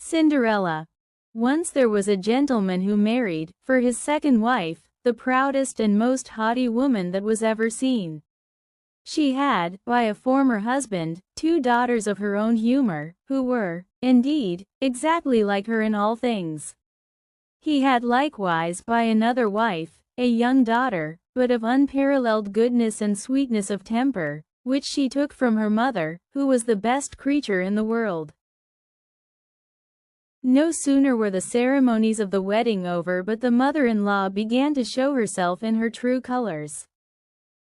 Cinderella. Once there was a gentleman who married, for his second wife, the proudest and most haughty woman that was ever seen. She had, by a former husband, 2 daughters of her own humor, who were, indeed, exactly like her in all things. He had likewise, by another wife, a young daughter, but of unparalleled goodness and sweetness of temper, which she took from her mother, who was the best creature in the world. No sooner were the ceremonies of the wedding over but the mother-in-law began to show herself in her true colors.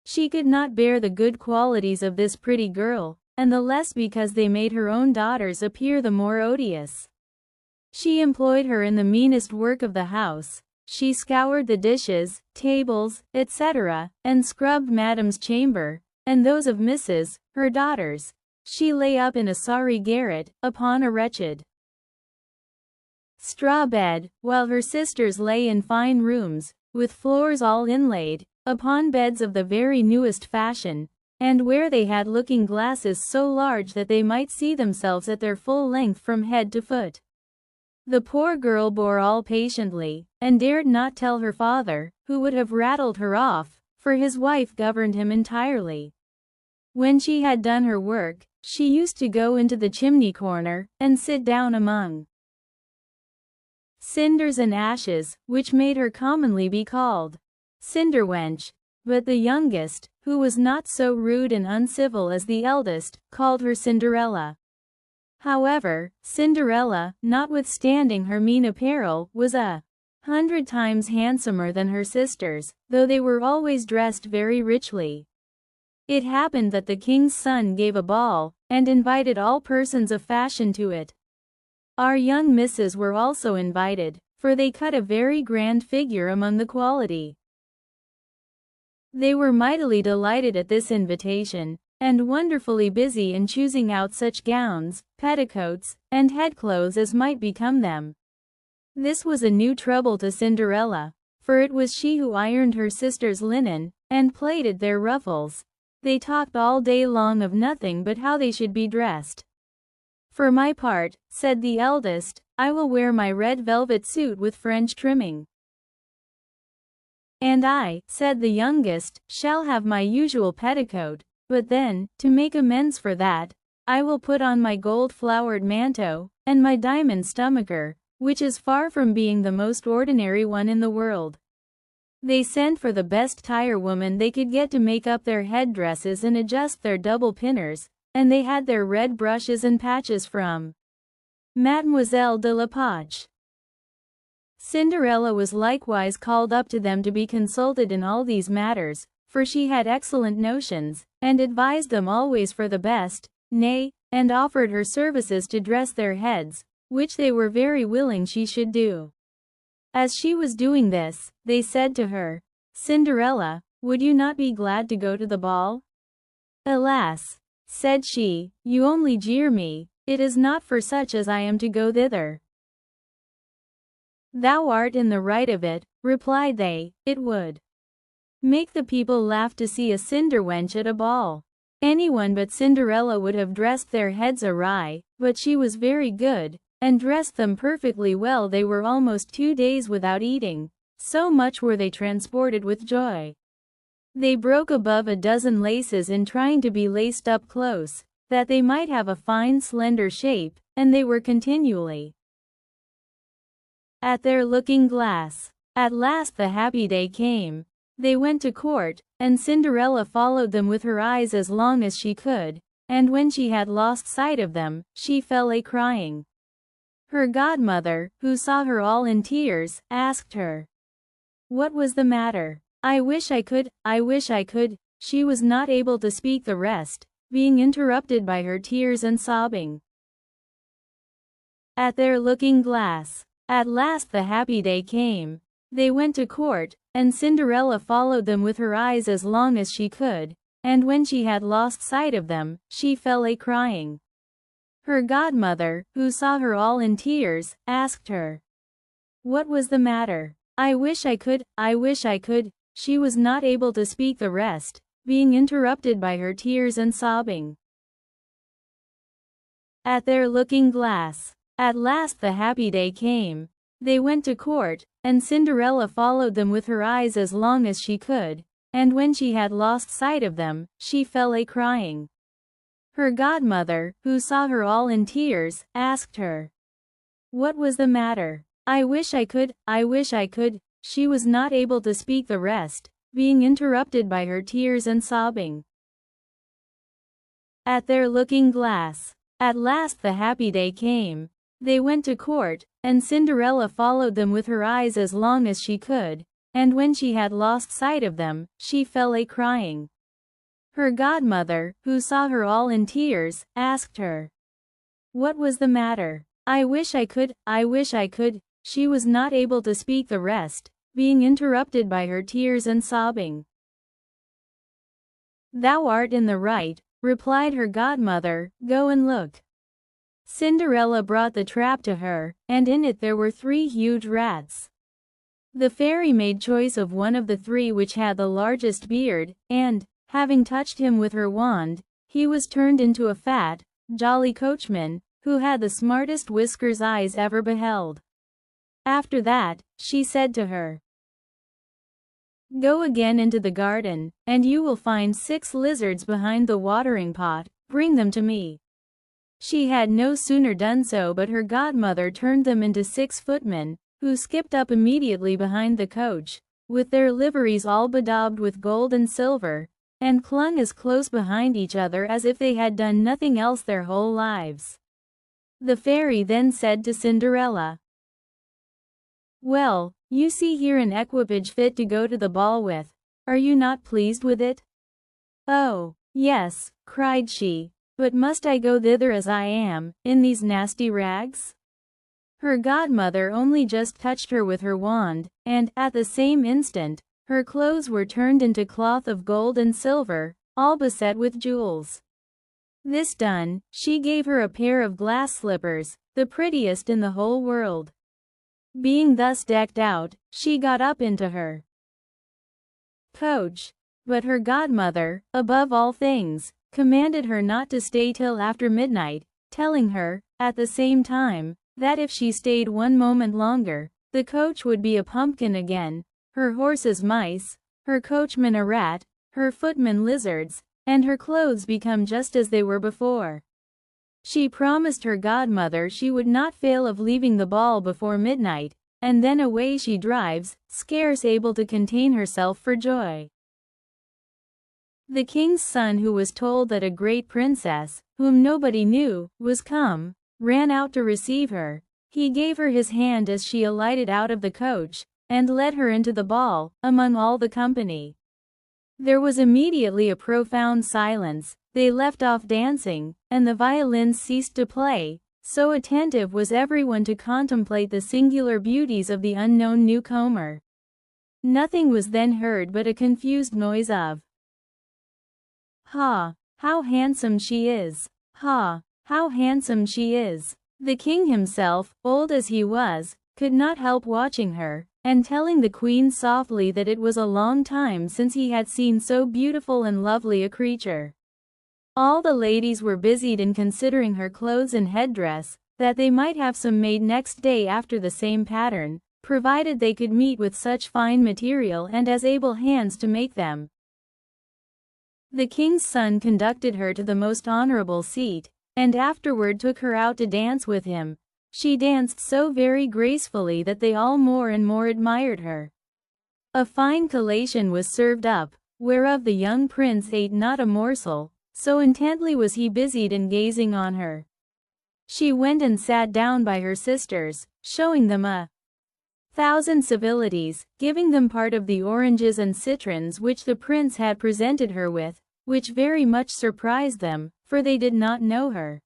She could not bear the good qualities of this pretty girl, and the less because they made her own daughters appear the more odious. She employed her in the meanest work of the house. She scoured the dishes, tables, etc., and scrubbed Madam's chamber, and those of Mrs., her daughters. She lay up in a sorry garret, upon a wretched straw bed, while her sisters lay in fine rooms, with floors all inlaid, upon beds of the very newest fashion, and where they had looking-glasses so large that they might see themselves at their full length from head to foot. The poor girl bore all patiently, and dared not tell her father, who would have rattled her off, for his wife governed him entirely. When she had done her work, she used to go into the chimney corner, and sit down among cinders and ashes, which made her commonly be called Cinderwench, but the youngest, who was not so rude and uncivil as the eldest, called her Cinderella. However, Cinderella, notwithstanding her mean apparel, was 100 times handsomer than her sisters, though they were always dressed very richly. It happened that the king's son gave a ball, and invited all persons of fashion to it. Our young misses were also invited, for they cut a very grand figure among the quality. They were mightily delighted at this invitation, and wonderfully busy in choosing out such gowns, petticoats, and headclothes as might become them. This was a new trouble to Cinderella, for it was she who ironed her sisters' linen, and plaited their ruffles. They talked all day long of nothing but how they should be dressed. "For my part," said the eldest, "I will wear my red velvet suit with French trimming." "And I," said the youngest, "shall have my usual petticoat, but then, to make amends for that, I will put on my gold-flowered manteau, and my diamond stomacher, which is far from being the most ordinary one in the world." They sent for the best tire-woman they could get to make up their head-dresses and adjust their double pinners, and they had their red brushes and patches from Mademoiselle de la Poche. Cinderella was likewise called up to them to be consulted in all these matters, for she had excellent notions, and advised them always for the best, nay, and offered her services to dress their heads, which they were very willing she should do. As she was doing this, they said to her, "Cinderella, would you not be glad to go to the ball?" "Alas," said she, "you only jeer me, it is not for such as I am to go thither." "Thou art in the right of it," replied they, "it would make the people laugh to see a Cinderwench at a ball." Anyone but Cinderella would have dressed their heads awry, but she was very good, and dressed them perfectly well. They were almost 2 days without eating, so much were they transported with joy. They broke above a dozen laces in trying to be laced up close, that they might have a fine slender shape, and they were continually at their looking-glass. At last the happy day came. They went to court, and Cinderella followed them with her eyes as long as she could, and when she had lost sight of them, she fell a-crying. Her godmother, who saw her all in tears, asked her what was the matter. I wish I could," she was not able to speak the rest, being interrupted by her tears and sobbing. At their looking-glass. At last the happy day came. They went to court, and Cinderella followed them with her eyes as long as she could, and when she had lost sight of them, she fell a-crying. Her godmother, who saw her all in tears, asked her what was the matter. I wish I could," she was not able to speak the rest, being interrupted by her tears and sobbing. At their looking-glass. At last the happy day came. They went to court, and Cinderella followed them with her eyes as long as she could, and when she had lost sight of them, she fell a crying. Her godmother, who saw her all in tears, asked her, "What was the matter?" I wish I could," she was not able to speak the rest, being interrupted by her tears and sobbing. At their looking-glass. At last the happy day came. They went to court, and Cinderella followed them with her eyes as long as she could, and when she had lost sight of them, she fell a crying. Her godmother, who saw her all in tears, asked her, "What was the matter?" I wish I could," she was not able to speak the rest, being interrupted by her tears and sobbing. "Thou art in the right," replied her godmother, "go and look." Cinderella brought the trap to her, and in it there were 3 huge rats. The fairy made choice of one of the 3 which had the largest beard, and, having touched him with her wand, he was turned into a fat, jolly coachman, who had the smartest whiskers eyes ever beheld. After that, she said to her, "Go again into the garden, and you will find 6 lizards behind the watering pot, bring them to me." She had no sooner done so but her godmother turned them into 6 footmen, who skipped up immediately behind the coach, with their liveries all bedaubed with gold and silver, and clung as close behind each other as if they had done nothing else their whole lives. The fairy then said to Cinderella, "Well, you see here an equipage fit to go to the ball with. Are you not pleased with it?" "Oh, yes," cried she, "but must I go thither as I am, in these nasty rags?" Her godmother only just touched her with her wand, and, at the same instant, her clothes were turned into cloth of gold and silver, all beset with jewels. This done, she gave her a pair of glass slippers, the prettiest in the whole world. Being thus decked out, she got up into her coach. But her godmother, above all things, commanded her not to stay till after midnight, telling her, at the same time, that if she stayed 1 moment longer, the coach would be a pumpkin again, her horses mice, her coachman a rat, her footmen lizards, and her clothes become just as they were before. She promised her godmother she would not fail of leaving the ball before midnight, and then away she drives, scarce able to contain herself for joy. The king's son, who was told that a great princess, whom nobody knew, was come, ran out to receive her. He gave her his hand as she alighted out of the coach, and led her into the ball, among all the company. There was immediately a profound silence. They left off dancing, and the violins ceased to play, so attentive was everyone to contemplate the singular beauties of the unknown newcomer. Nothing was then heard but a confused noise of, "Ha! How handsome she is! Ha! How handsome she is!" The king himself, old as he was, could not help watching her, and telling the queen softly that it was a long time since he had seen so beautiful and lovely a creature. All the ladies were busied in considering her clothes and headdress, that they might have some made next day after the same pattern, provided they could meet with such fine material and as able hands to make them. The king's son conducted her to the most honorable seat, and afterward took her out to dance with him. She danced so very gracefully that they all more and more admired her. A fine collation was served up, whereof the young prince ate not a morsel, so intently was he busied in gazing on her. She went and sat down by her sisters, showing them 1,000 civilities, giving them part of the oranges and citrons which the prince had presented her with, which very much surprised them, for they did not know her.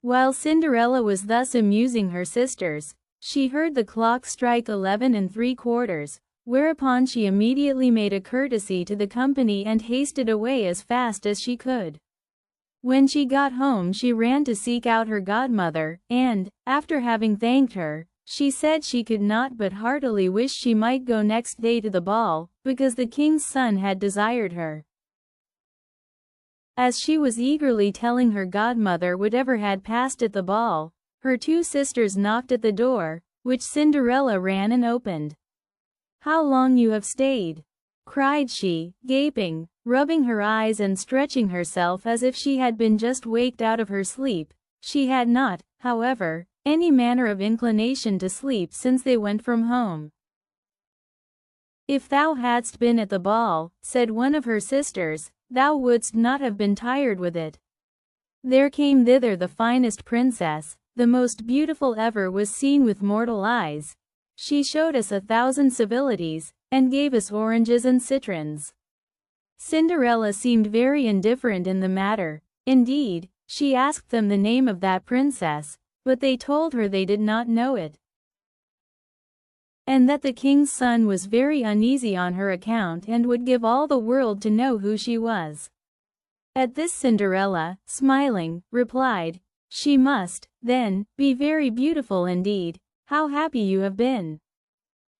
While Cinderella was thus amusing her sisters, she heard the clock strike 11 3/4, whereupon she immediately made a courtesy to the company and hasted away as fast as she could. When she got home she ran to seek out her godmother, and, after having thanked her, she said she could not but heartily wish she might go next day to the ball, because the king's son had desired her. As she was eagerly telling her godmother whatever had passed at the ball, her two sisters knocked at the door, which Cinderella ran and opened. "How long you have stayed!" cried she, gaping, rubbing her eyes and stretching herself as if she had been just waked out of her sleep. She had not, however, any manner of inclination to sleep since they went from home. "If thou hadst been at the ball," said one of her sisters, "thou wouldst not have been tired with it. There came thither the finest princess, the most beautiful ever was seen with mortal eyes. She showed us 1,000 civilities, and gave us oranges and citrons." Cinderella seemed very indifferent in the matter. Indeed, she asked them the name of that princess, but they told her they did not know it, and that the king's son was very uneasy on her account and would give all the world to know who she was. At this Cinderella, smiling, replied, "She must, then, be very beautiful indeed. How happy you have been!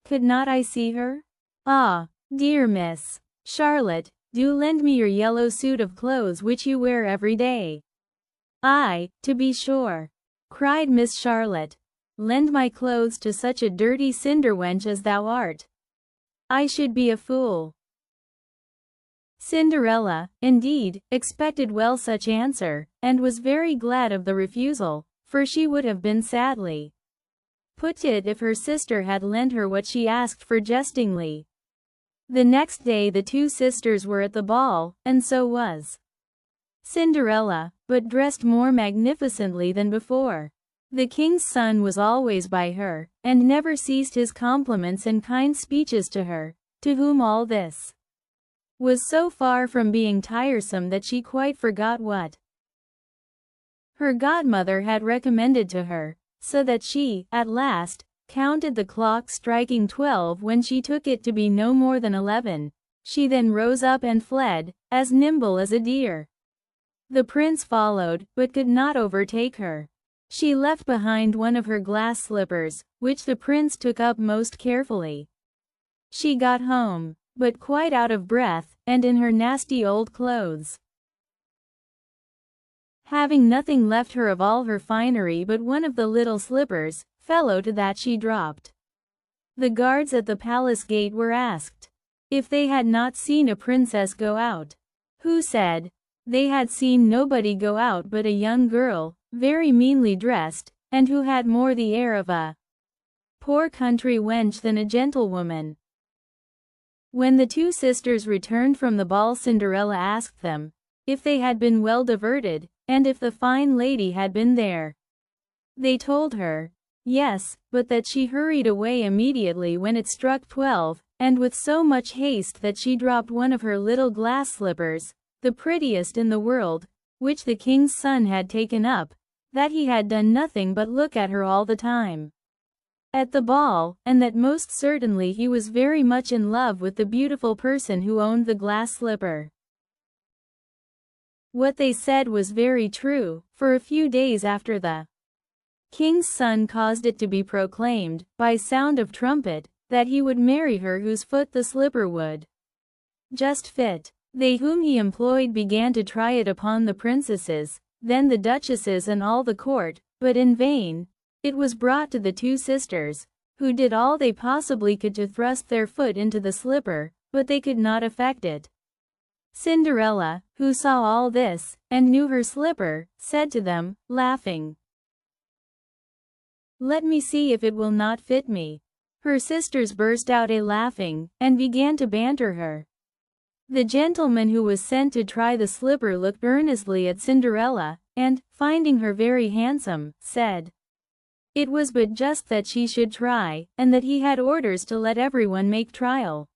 Could not I see her? Ah, dear Miss Charlotte, do lend me your yellow suit of clothes which you wear every day." "Ay, to be sure," cried Miss Charlotte. "Lend my clothes to such a dirty cinder wench as thou art? I should be a fool." Cinderella, indeed, expected well such answer, and was very glad of the refusal, for she would have been sadly put to it if her sister had lent her what she asked for jestingly. The next day the two sisters were at the ball, and so was Cinderella, but dressed more magnificently than before. The king's son was always by her, and never ceased his compliments and kind speeches to her, to whom all this was so far from being tiresome that she quite forgot what her godmother had recommended to her, so that she, at last, counted the clock striking 12 when she took it to be no more than 11. She then rose up and fled, as nimble as a deer. The prince followed, but could not overtake her. She left behind one of her glass slippers, which the prince took up most carefully. She got home, but quite out of breath, and in her nasty old clothes, having nothing left her of all her finery but one of the little slippers, fellow to that she dropped. The guards at the palace gate were asked if they had not seen a princess go out, who said they had seen nobody go out but a young girl, very meanly dressed, and who had more the air of a poor country wench than a gentlewoman. When the two sisters returned from the ball, Cinderella asked them if they had been well diverted, and if the fine lady had been there. They told her yes, but that she hurried away immediately when it struck 12, and with so much haste that she dropped one of her little glass slippers, the prettiest in the world, which the king's son had taken up, that he had done nothing but look at her all the time at the ball, and that most certainly he was very much in love with the beautiful person who owned the glass slipper. What they said was very true, for a few days after the king's son caused it to be proclaimed, by sound of trumpet, that he would marry her whose foot the slipper would just fit. They whom he employed began to try it upon the princesses, then the duchesses and all the court, but in vain. It was brought to the two sisters, who did all they possibly could to thrust their foot into the slipper, but they could not effect it. Cinderella, who saw all this, and knew her slipper, said to them, laughing, "Let me see if it will not fit me." Her sisters burst out a-laughing, and began to banter her. The gentleman who was sent to try the slipper looked earnestly at Cinderella, and, finding her very handsome, said it was but just that she should try, and that he had orders to let everyone make trial.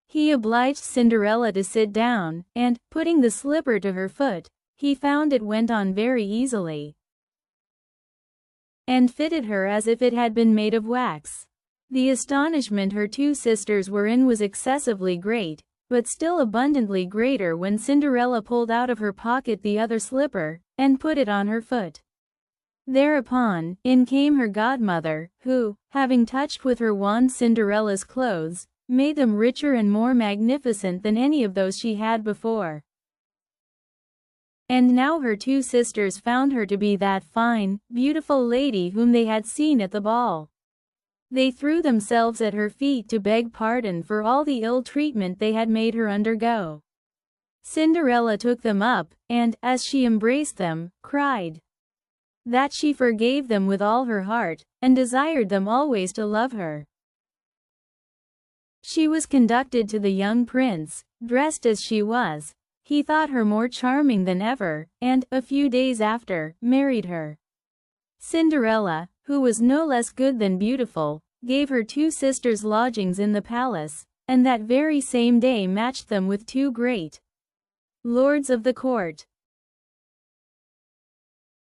He obliged Cinderella to sit down, and, putting the slipper to her foot, he found it went on very easily, and fitted her as if it had been made of wax. The astonishment her two sisters were in was excessively great, but still abundantly greater when Cinderella pulled out of her pocket the other slipper, and put it on her foot. Thereupon, in came her godmother, who, having touched with her wand Cinderella's clothes, made them richer and more magnificent than any of those she had before. And now her two sisters found her to be that fine, beautiful lady whom they had seen at the ball. They threw themselves at her feet to beg pardon for all the ill treatment they had made her undergo. Cinderella took them up, and, as she embraced them, cried that she forgave them with all her heart, and desired them always to love her. She was conducted to the young prince, dressed as she was. He thought her more charming than ever, and, a few days after, married her. Cinderella, who was no less good than beautiful, gave her two sisters lodgings in the palace, and that very same day matched them with two great lords of the court.